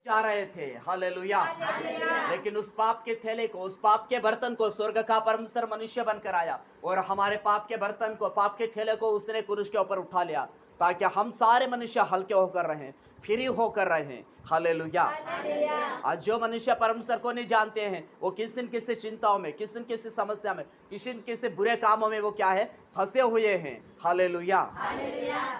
जा रहे थे, हालेलुया। लेकिन उस पाप के थैले को, उस पाप के बर्तन को स्वर्ग का परमेश्वर मनुष्य बनकर आया और हमारे पाप के बर्तन को, पाप के थैले को उसने क्रूस के ऊपर उठा लिया, ताकि हम सारे मनुष्य हल्के होकर रहें, फ्री होकर रहें, हालेलुया। आज जो मनुष्य परमेश्वर को नहीं जानते हैं, वो किसी न किसी चिंताओं में, किसी न किसी समस्या में, किसी न किसी बुरे कामों में वो क्या है, फंसे हुए हैं, हालेलुया।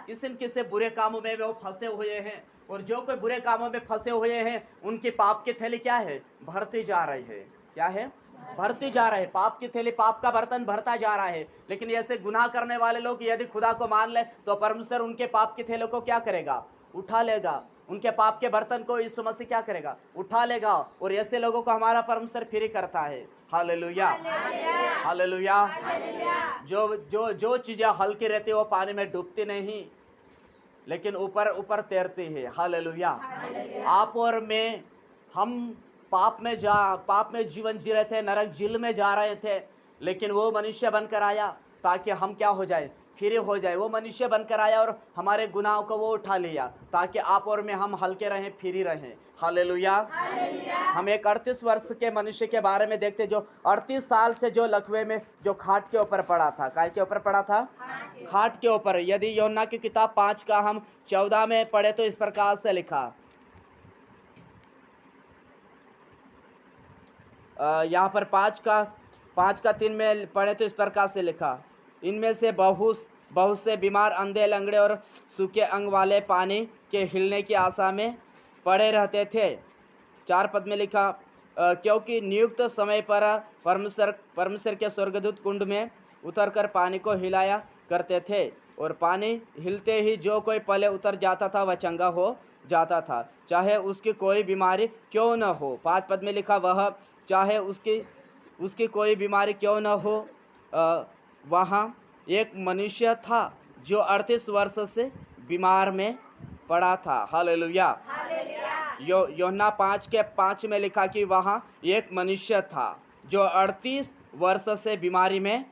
किसी न किसी बुरे कामों में वो फंसे हुए हैं, और जो कोई बुरे कामों में फंसे हुए हैं उनके पाप की थैली क्या है, भरती जा रही है। क्या है, भरती जा रहे, पाप की थैली, पाप का बर्तन भरता जा रहा है। लेकिन ऐसे गुनाह करने वाले लोग यदि खुदा को मान ले तो परमेश्वर उनके पाप की थैली को क्या करेगा, उठा लेगा। उनके पाप के बर्तन को यीशु मसीह क्या करेगा, उठा लेगा। और ऐसे लोगों को हमारा परमेश्वर फ्री करता है, हालेलुया, हालेलुया। जो जो जो चीजें हल्की रहती है वो पानी में डूबती नहीं, लेकिन ऊपर ऊपर तैरती है, हालेलुया। आप और मैं, हम पाप में जीवन जी रहे थे, नरक झील में जा रहे थे, लेकिन वो मनुष्य बनकर आया ताकि हम क्या हो जाए, फ्री हो जाए। वो मनुष्य बनकर आया और हमारे गुनाहों को वो उठा लिया, ताकि आप और मैं हम हल्के रहें, फ्री रहें, हालेलुया। हम एक 38 वर्ष के मनुष्य के बारे में देखते, जो 38 साल से जो लकवे में, जो खाट के ऊपर पड़ा था। काय के ऊपर पड़ा था, खाट के ऊपर। यदि यूहन्ना की किताब 5 का हम 14 में पढ़े तो इस प्रकार से लिखा, यहाँ पर 5 का 3 में पढ़े तो इस प्रकार से लिखा, इनमें से बहुत से बीमार, अंधे, लंगड़े और सूखे अंग वाले पानी के हिलने की आशा में पड़े रहते थे। 4 पद में लिखा, क्योंकि नियुक्त समय पर परमेश्वर के स्वर्गदूत कुंड में उतरकर पानी को हिलाया करते थे, और पानी हिलते ही जो कोई पहले उतर जाता था वह चंगा हो जाता था, चाहे उसकी कोई बीमारी क्यों न हो। 5 पद में लिखा, वह चाहे उसकी कोई बीमारी क्यों न हो। वहाँ एक मनुष्य था जो 38 वर्ष से बीमार में पड़ा था, हालेलुया। यूहन्ना 5 के 5 में लिखा कि वहाँ एक मनुष्य था जो 38 वर्ष से बीमारी में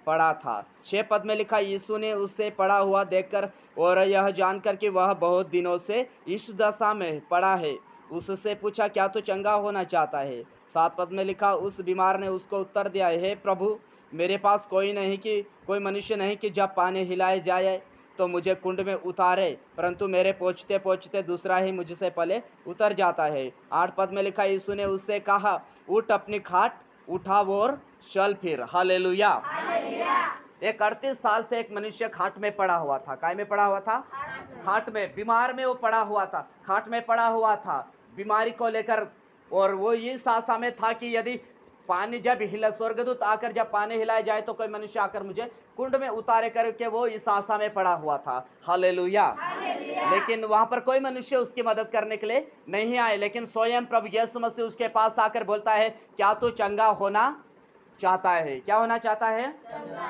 पड़ा था। 6 पद में लिखा, यीशु ने उससे पड़ा हुआ देखकर और यह जानकर कि वह बहुत दिनों से इस दशा में पड़ा है, उससे पूछा, क्या तू चंगा होना चाहता है। 7 पद में लिखा, उस बीमार ने उसको उत्तर दिया, हे प्रभु, मेरे पास कोई मनुष्य नहीं कि जब पानी हिलाए जाए तो मुझे कुंड में उतारे, परंतु मेरे पहुँचते पहुँचते दूसरा ही मुझसे पहले उतर जाता है। 8 पद में लिखा, यीशु ने उससे कहा, उठ, अपनी खाट उठा और चल फिर, हालेलुया। एक 38 साल से एक मनुष्य खाट में पड़ा हुआ था। काय में पड़ा हुआ था, खाट में, बीमार में वो पड़ा हुआ था, खाट में पड़ा हुआ था बीमारी को लेकर। और वो इस आशा में था कि यदि पानी जब हिला, स्वर्गदूत आकर जब पानी हिलाया जाए तो कोई मनुष्य आकर मुझे कुंड में उतारे करके, वो इस आशा में पड़ा हुआ था, हालेलुया। लेकिन वहां पर कोई मनुष्य उसकी मदद करने के लिए नहीं आए, लेकिन स्वयं प्रभु यीशु मसीह उसके पास आकर बोलता है, क्या तू चंगा होना चाहता है। क्या होना चाहता है,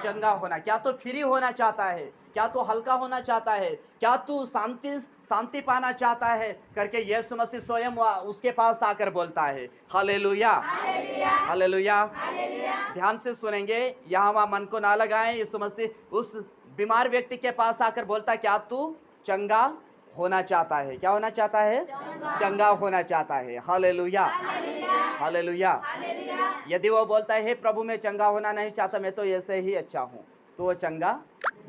चंगा होना। क्या तू फ्री होना चाहता है, क्या तू हल्का होना चाहता है, क्या तू शांति पाना चाहता है करके यीशु मसीह स्वयं उसके पास आकर बोलता है, हालेलुया, हालेलुया। ध्यान से सुनेंगे, यहाँ वहाँ मन को ना लगाएं। यीशु मसीह उस बीमार व्यक्ति के पास आकर बोलता, क्या तू चंगा होना चाहता है। क्या होना चाहता है, चंगा होना चाहता है, हालेलुया, हालेलुया। यदि वो बोलता है, हे प्रभु, मैं चंगा होना नहीं चाहता, मैं तो ऐसे ही अच्छा हूँ, तो वो चंगा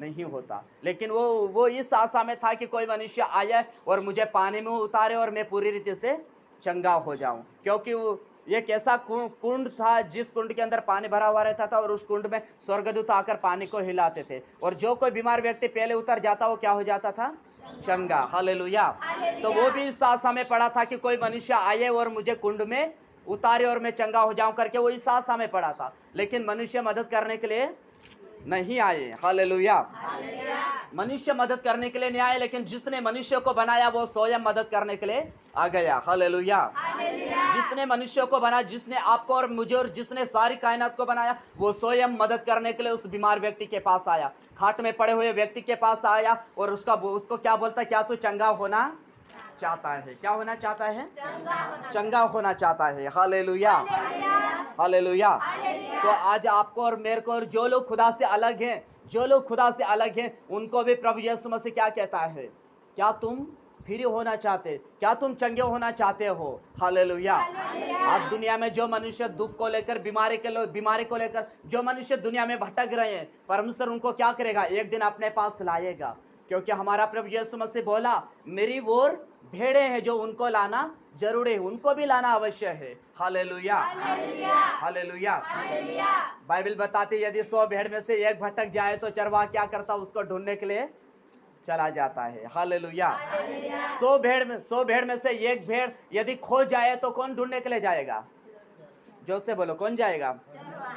नहीं होता। लेकिन वो इस आशा में था कि कोई मनुष्य आए और मुझे पानी में उतारे और मैं पूरी रीति से चंगा हो जाऊं, क्योंकि वो एक ऐसा कुंड था जिस कुंड के अंदर पानी भरा हुआ रहता था, और उस कुंड में स्वर्गदूत आकर पानी को हिलाते थे, और जो कोई बीमार व्यक्ति पहले उतर जाता वो क्या हो जाता था, चंगा, हालेलुया। तो वो भी इस आशा में पड़ा था कि कोई मनुष्य आए और मुझे कुंड में उतारे और मैं चंगा हो जाऊं करके, वो इस आशा में पड़ा था। लेकिन मनुष्य मदद करने के लिए नहीं आए, हालेलुया। मनुष्य मदद करने के लिए नहीं आए, लेकिन जिसने मनुष्य को बनाया वो स्वयं मदद करने के लिए आ गया, हालेलुया। जिसने मनुष्य को बनाया, जिसने आपको और मुझे और जिसने सारी कायनात को बनाया, वो स्वयं मदद करने के लिए उस बीमार व्यक्ति के पास आया, खाट में पड़े हुए व्यक्ति के पास आया, और उसको क्या बोलता, क्या तू चंगा होना चाहता है। क्या होना चाहता है, चंगा होना चाहता है, हालेलुया, हालेलुया। तो आज आपको और मेरे को और जो लोग खुदा से अलग हैं, जो लोग खुदा से अलग हैं, उनको भी प्रभु यीशु मसीह क्या कहता है, क्या तुम फ्री होना चाहते? क्या तुम चंगे होना चाहते हो? हालेलुया। आज दुनिया में जो मनुष्य दुख को लेकर, बीमारी को लेकर जो मनुष्य दुनिया में भटक रहे हैं, परमेश्वर उनको क्या करेगा? एक दिन अपने पास लाएगा, क्योंकि हमारा प्रभु यीशु मसीह बोला, मेरी ओर भेड़े हैं जो उनको लाना जरूरी है, उनको भी लाना अवश्य है। Hallelujah, hallelujah. बाइबल बताती यदि 100 भेड़ में से एक भटक जाए तो चरवाहा क्या करता? उसको ढूंढने के लिए चला जाता है। हालेलुया। 100 भेड़ में से एक भेड़ यदि खो जाए तो कौन ढूंढने के लिए जाएगा? जो से बोलो, कौन जाएगा?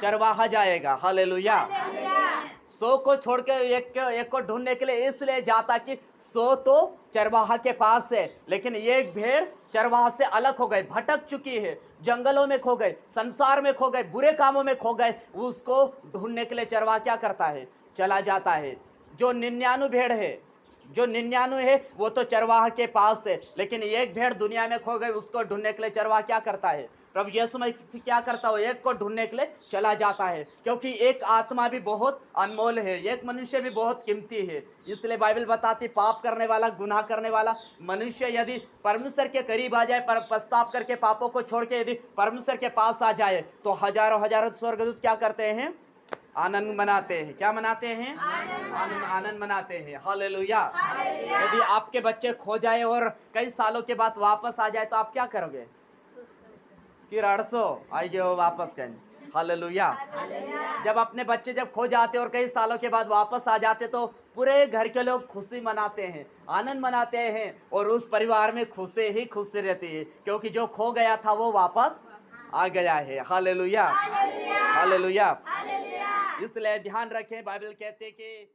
चरवाहा जाएगा। हालेलुया। 100 को छोड़ के एक को ढूंढने के लिए इसलिए जाता कि 100 तो चरवाहा के पास है, लेकिन एक भेड़ चरवाहा से अलग हो गई, भटक चुकी है, जंगलों में खो गए, संसार में खो गए, बुरे कामों में खो गए। उसको ढूंढने के लिए चरवाहा क्या करता है? चला जाता है। जो 99 भेड़ है, जो 99 है वो तो चरवाहा के पास है, लेकिन एक भेड़ दुनिया में खो गई, उसको ढूंढने के लिए चरवाहा क्या करता है? प्रभु यीशु मसीह क्या करता है? एक को ढूंढने के लिए चला जाता है, क्योंकि एक आत्मा भी बहुत अनमोल है, एक मनुष्य भी बहुत कीमती है। इसलिए बाइबल बताती, पाप करने वाला, गुनाह करने वाला मनुष्य यदि परमेश्वर के करीब आ जाए, पश्चाताप करके पापों को छोड़ के यदि परमेश्वर के पास आ जाए, तो हजारों हजारों स्वर्गदूत क्या करते हैं? आनंद मनाते हैं। क्या मनाते हैं? आनंद मनाते हैं। हालेलुया। यदि आपके बच्चे खो जाए और कई सालों के बाद वापस आ जाए तो आप क्या करोगे? कि रड़सो आइए वापस कहें। हालेलुया। जब अपने बच्चे जब खो जाते और कई सालों के बाद वापस आ जाते तो पूरे घर के लोग खुशी मनाते हैं, आनंद मनाते हैं, और उस परिवार में खुशी ही खुशी रहती है, क्योंकि जो खो गया था वो वापस आ गया है। Hallelujah, hallelujah. इसलिए ध्यान रखें, बाइबल कहते कि